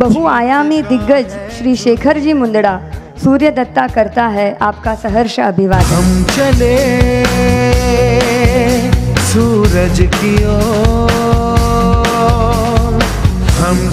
बहुआयामी दिग्गज श्री शेखर जी मुंदड़ा सूर्य दत्ता करता है आपका सहर्ष अभिवादन। हम चले सूरज की ओर हम।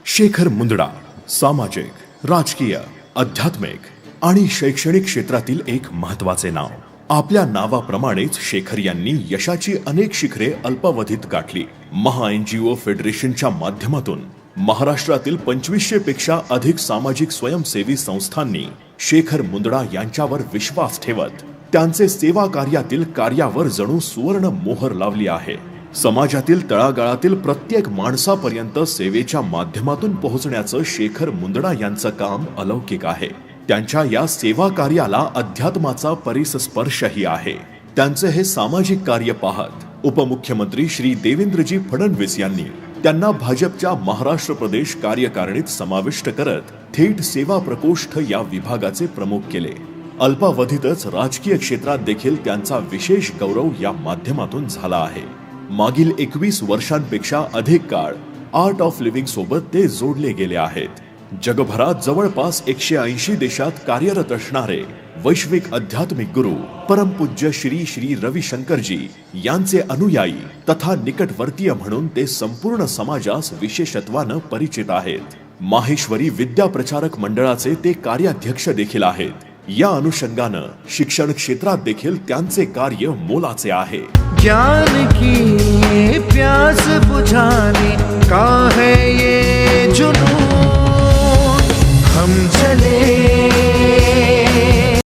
शेखर मुंदडा सामाजिक, राजकीय, आध्यात्मिक आणि शैक्षणिक क्षेत्रातील एक महत्त्वाचे नाव। आपल्या नावाप्रमाणेच शेखर यांनी यशाची अनेक शिखरे अल्पावधीत गाठली। महा NGO फेडरेशनच्या माध्यमातून महाराष्ट्रातील 2500 पेक्षा अधिक सामाजिक स्वयंसेवी संस्थांनी शेखर मुंदडा यांच्यावर विश्वास ठेवत त्यांचे सेवा कार्यातील कार्यावर जणू सुवर्ण मोहर लावली आहे। समाजातील तळागाळातील प्रत्येक माणसापर्यंत सेवेच्या माध्यमातून पोहोचण्याचं शेखर मुंदडा यांचं काम अलौकिक आहे। त्यांच्या या सेवा कार्याला अध्यात्माचा परिस्पर्शही आहे। त्यांचे हे सामाजिक कार्य पाहत उपमुख्यमंत्री श्री देवेंद्रजी फडणवीस यांनी त्यांना भाजपच्या महाराष्ट्र प्रदेश कार्यकारिणीत समाविष्ट करत थेट सेवा प्रकोष्ठ या विभागाचे प्रमुख केले। अल्पावधीतच राजकीय क्षेत्रात देखील त्यांचा विशेष गौरव या माध्यमातून झाला आहे। मागील 21 वर्षांपेक्षा अधिक काळ आर्ट ऑफ लिव्हिंग सोबत ते जोडले गेले आहेत। जगभरात जवळपास 180 देशात कार्यरत असणारे वैश्विक आध्यात्मिक गुरु परमपूज्य श्री श्री रविशंकरजी यांचे अनुयायी तथा निकटवर्तीय म्हणून ते संपूर्ण समाजास विशेषत्वानं परिचित आहेत। माहेश्वरी विद्या प्रचारक मंडळाचे ते कार्याध्यक्ष देखील आहेत। या अनुषंगानं शिक्षण क्षेत्रात देखील त्यांचे कार्य मोलाचे आहे। ज्ञान की प्यास बुझाने का है ये जुनून हम